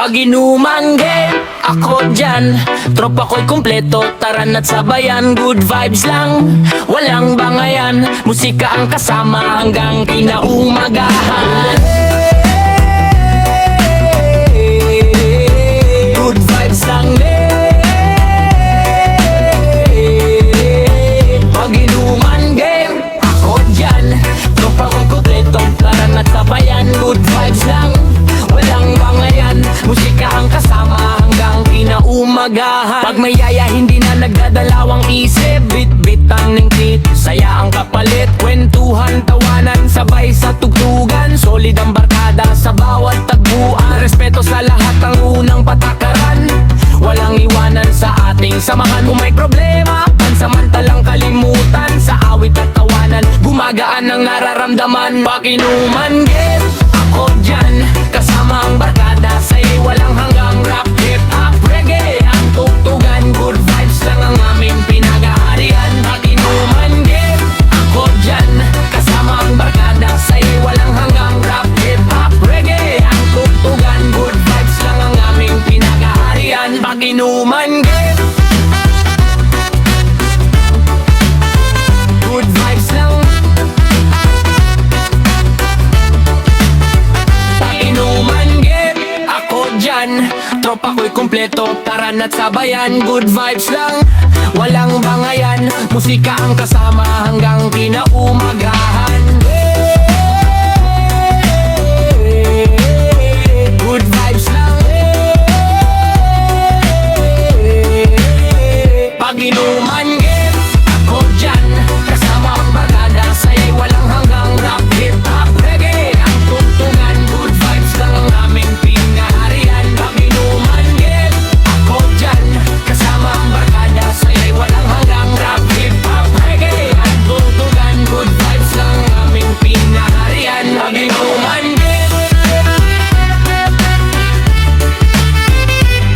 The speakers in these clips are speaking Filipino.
Pag inuman game, ako dyan. Tropa ko'y kumpleto, tara na't sabayan. Good vibes lang, walang bangayan. Musika ang kasama hanggang kinaumagahan. Good vibes lang pag inuman game, ako dyan. Tropa ko'y kumpleto, tara na't sabayan. Good vibes lang, walang bangayan. Musika ang kasama hanggang kinaumagahan. Pag may yaya hindi na nagdadalawang isip. Bit-bitan ng tit, saya ang kapalit. Kwentuhan, tawanan, sabay sa tugtugan. Solid ang barkada sa bawat tagpuan. Respeto sa lahat ang unang patakaran. Walang iwanan sa ating samahan. Kung may problema, pansamantalang kalimutan. Sa awit at tawanan, gumagaan ang nararamdaman. Pag inuman game, ako dyan. Kasama ang barkada, sa'y walang hanggang rap, hip-hop, reggae ang tugtugan. Good vibes lang ang aming pinag-aarian. Pag inuman game, ako dyan. Kasama ang barkada, sa'y walang hanggang rap, hip-hop, reggae ang tugtugan. Good vibes lang ang aming pinag-aarian. Pag inuman game, good vibes lang. Pag inuman game, ako dyan. Tropa ko'y kumpleto, tara na't sabayan. Good vibes lang, walang bangayan. Musika ang kasama hanggang kinaumagahan. Good vibes lang. Pag inuman game, ako dyan. Kasama ang barkada, sa'y walang hanggang rap, hip-hop, reggae ang tugtugan. Good vibes lang ang aming pinaharian. Pag inuman game, ako dyan. Kasama ang barkada, sa'y walang hanggang rap, hip-hop, reggae ang tugtugan. Good vibes lang ang aming pinaharian. Pag inuman game,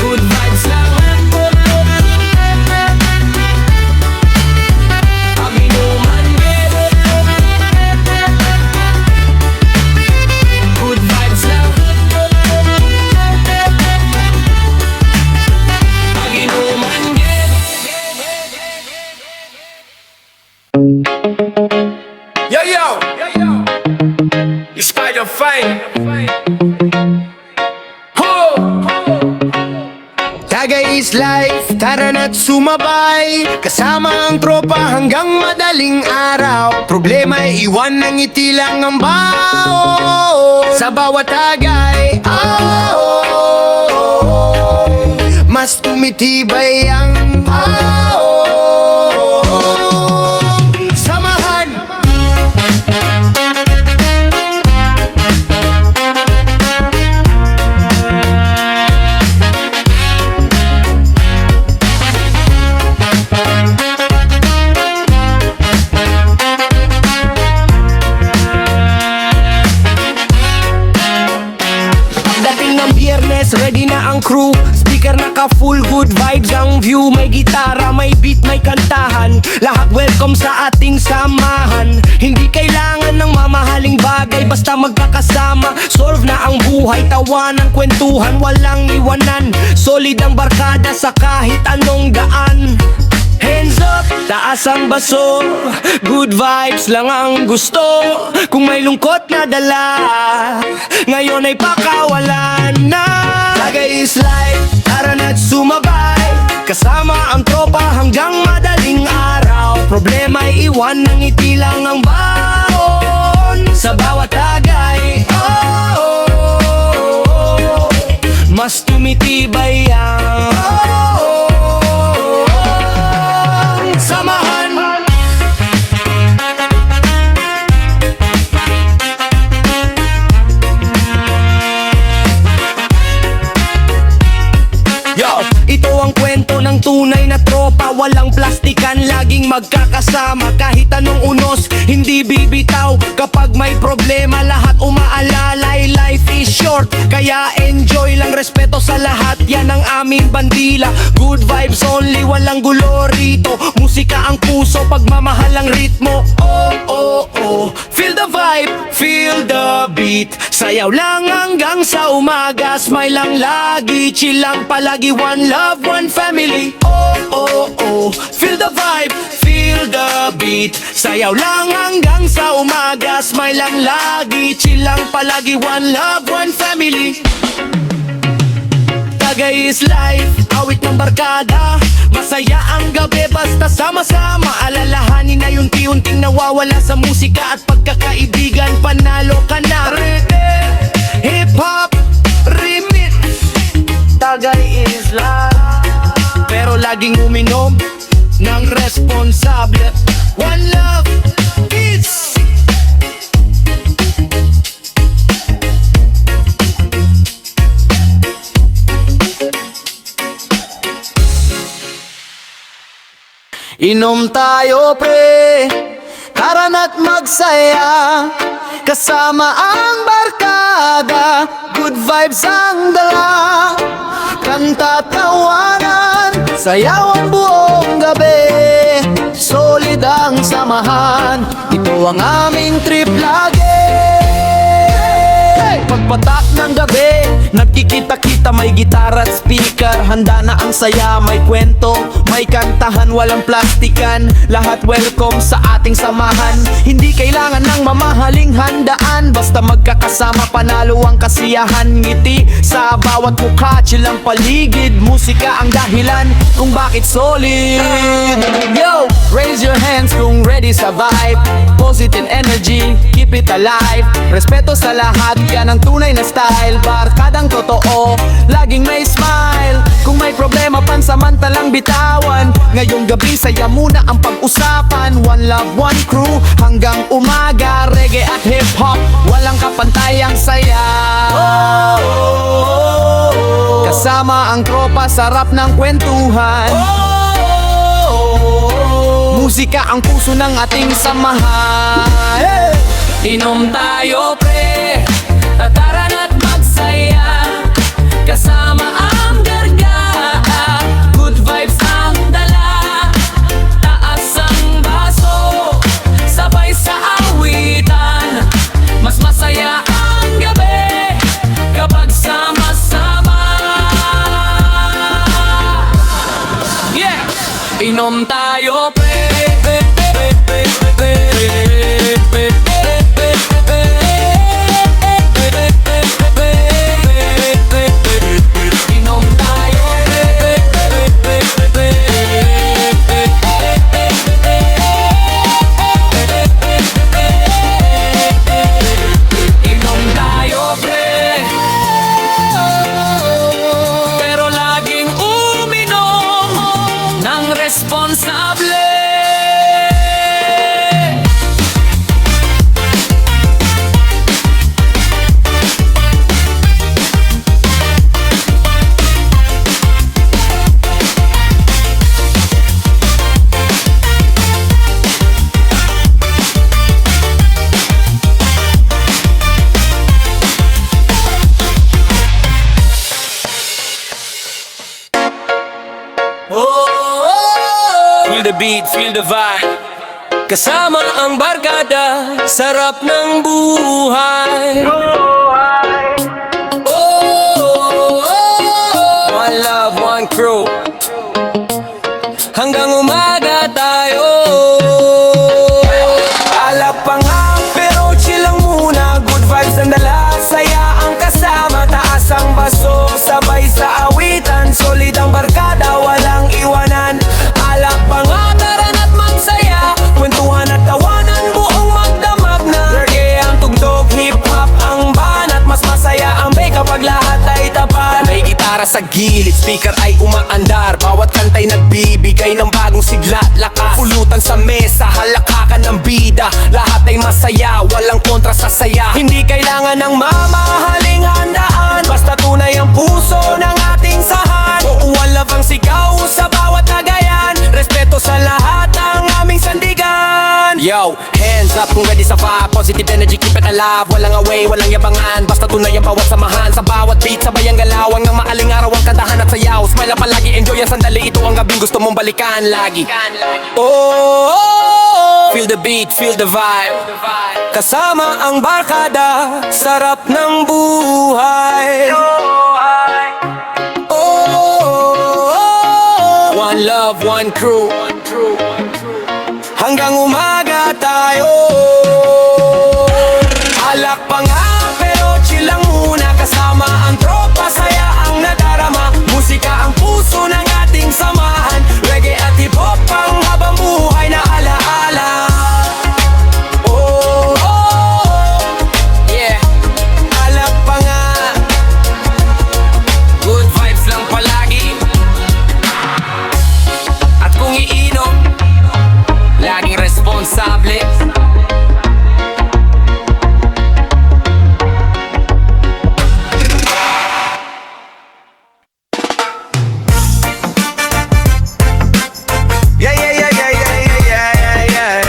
good vibes lang. Pag inuman game, good vibes lang. Pag inuman game. Yo, yo, you Spider Fine. Tagay is life, tara na't sumabay. Kasama ang tropa hanggang madaling araw. Problema ay iwan ng ngiti lang ang bao. Sa bawat tagay, mas tumitibay ang samahan. Pagdating ng Biyernes, ready na ang crew. Speaker naka full, good vibes ang view. May gitara, may beat, may kantahan. Lahat welcome sa ating samahan. Hindi kailangan ng mamahaling bagay, basta magkakasama. Solve na ang buhay, tawanan, kwentuhan, walang iwanan. Solid ang barkada sa kahit anong daan. Hands up, taas ang baso. Good vibes lang ang gusto. Kung may lungkot na dala, ngayon ay pakawalan na. Tagay is life, tara na't sumabay. Kasama ang tropa hanggang madaling araw. Problema ay iwan ng ngiti lang ang baon. Sa bawat tagay, mas tumitibay ang samahan. Yo, ito ang kwento ng tunay na tropa. Walang plastikan yan laging magkakasama. Kahit anong unos, hindi bibitaw. Kapag may problema, lahat umaalalay. Life is short, kaya enjoy lang. Respeto sa lahat, yan ang aming bandila. Good vibes only, walang gulo rito. Musika ang puso, pagmamahal ang ritmo. Oh, oh, oh, feel the vibe, feel the beat. Sayaw lang hanggang sa umaga. Smile lang lagi, chill lang palagi. One love, one family. Oh, oh, oh, feel the vibe, feel the beat. Sayaw lang hanggang sa umaga. Smile lang lagi, chill lang palagi. One love, one family. Tagay is life, awit ng barkada. Masaya ang gabi basta sama-sama. Alalahanin na yung unti-unting nawawala sa musika at pagkakaibigan. Panalo ka na. Hip-hop, remix. Tagay is life, pero laging uminom ng responsable. One love, peace. Inom tayo pre, tara na't magsaya. Kasama ang barkada, good vibes ang dala. Kanta tawanan, sayaw ang buong gabi. Solid ang samahan, ito ang aming trip lagi. Pagpatak ng gabi, nagkikita-kita, may gitara at speaker. Handa na ang saya, may kwento, may kantahan, walang plastikan. Lahat welcome sa ating samahan. Hindi kailangan ng mamahaling handaan, basta magkakasama, panalo ang kasiyahan. Ngiti sa bawat mukha, chill ang paligid. Musika ang dahilan kung bakit solid. Yo, raise your hands kung ready sa vibe. Positive energy, keep it alive. Respeto sa lahat, yan ang tunay na style. Barkadang totoo, laging may smile. Kung may problema, pansamantalang bitawan. Ngayong gabi, saya muna ang pag-usapan. One love, one crew, hanggang umaga. Reggae at hip-hop, walang kapantayang saya. Kasama ang tropa, sarap ng kwentuhan. Musika ang puso ng ating samahan. Inom tayo pre, tara na't magsaya. Kasama ang garga, good vibes ang dala. Taas ang baso, sabay sa awitan. Mas masaya ang gabi kapag sama-sama. Yeah! Inom tayo pre, inom tayo inom tayo pre, pero laging uminom ng responsable. Feel the beat, feel the vibe. Kasama ang barkada, sarap ng buhay. One love, one crew, hanggang umaga tayo. Alap pa nga, pero chill lang muna. Good vibes ang dala, saya ang kasama. Taas ang baso, sabay sa awitan. Solid ang barkada, walang iwanan. Alak pa nga, tara na't magsaya. Kwentuhan at tawanan, buong magdamag na. Reggae ang tugtog, hip-hop ang banat. Mas masaya ang bay kapag lahat ay tapat. May gitara sa gilid, speaker ay umaandar. Bawat kanta'y nagbibigay ng bagong sigla, lakas. Pulutan sa mesa, halakakan ng bida. Lahat ay masaya, walang kontra sa saya. Hindi kailangan ng mamahaling handaan, basta tunay ang puso ng ating sahan. One love ang sigaw sa bawat nagayan. Respeto sa lahat, hands up kung ready sa vibe. Positive energy, keep it alive. Walang away, walang yabangan, basta tunay ang bawat samahan. Sa bawat beat, sabay ang galaw. Hanggang maaling araw ang kantahan at sayaw. Smile na palagi, enjoy ang sandali. Ito ang gabing gusto mong balikan lagi. Oh, feel the beat, feel the vibe. Kasama ang barkada, sarap ng buhay. One love, one crew. Hanggang umaga tayo. Alak pa nga pero chill lang muna. Kasama ang tropa, saya ang nadarama. Musika ang puso ng ating samahan. Reggae at hip-hop ang habang buhay na alaala. Oh, oh, oh, yeah. Alak pa nga, good vibes lang palagi. At kung iinom, laging responsable. Yeah, yeah, yeah, yeah, yeah, yeah, yeah, yeah.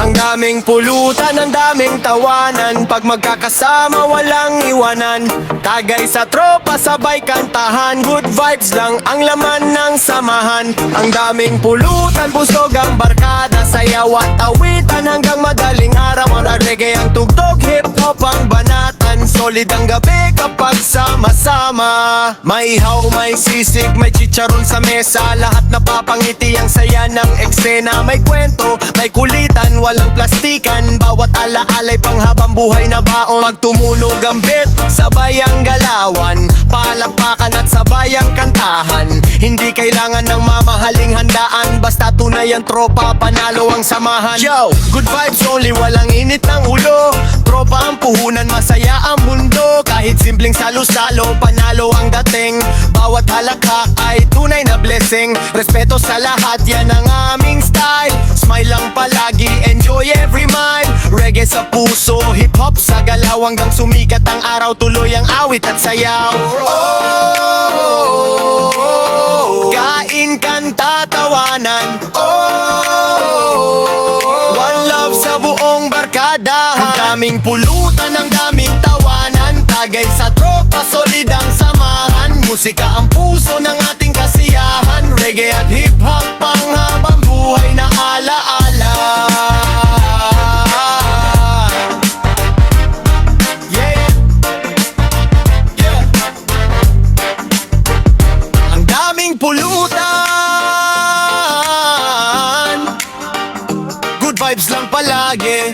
Ang daming pulutan, ang daming tawanan. Pag magkakasama, walang iwanan. Tagay sa tropa, sabay kantahan. Good vibes lang ang laman ng samahan. Ang daming pulutan, busog ang barkada. Sayaw at awitan hanggang madaling araw. Ang reggae ang tugtog, hip-hop ang banatan. Solid ang gabi kapag sama-sama. May ihaw, may sisig, may chicharon sa mesa. Lahat napapangiti ang saya ng eksena. May kwento, may kulitan, walang plastikan. Bawat alaalay panghabang buhay na baon. Pag tumunog ang beat, sabay ang galawan. Palakpakan at sabay ang kantahan. Hindi kailangan ng mamahaling handaan. Basta tunay ang tropa, panalo ang samahan. Yo, good vibes only, walang init ng ulo. Tropa ang puhunan, masaya ang mundo. Kahit simpleng salo-salo, panalo ang dating. Bawat halakhak ay tunay na blessing. Respeto sa lahat, yan ang aming style. Smile lang palagi, enjoy every mile. Reggae sa puso, hip-hop sa galaw. Hanggang sumikat ang araw, tuloy ang awit at sayaw. Oh, kain, kanta, tawanan. Oh, one love sa buong barkada. Ang daming pulutan, ang daming tawanan. Tagay sa tropa, solid ang samahan. Musika ang puso ng ating kasiyahan. Reggae at hip-hop pang habang buhay na alaala. Yeah, yeah. Ang daming pulutan, good vibes lang palagi.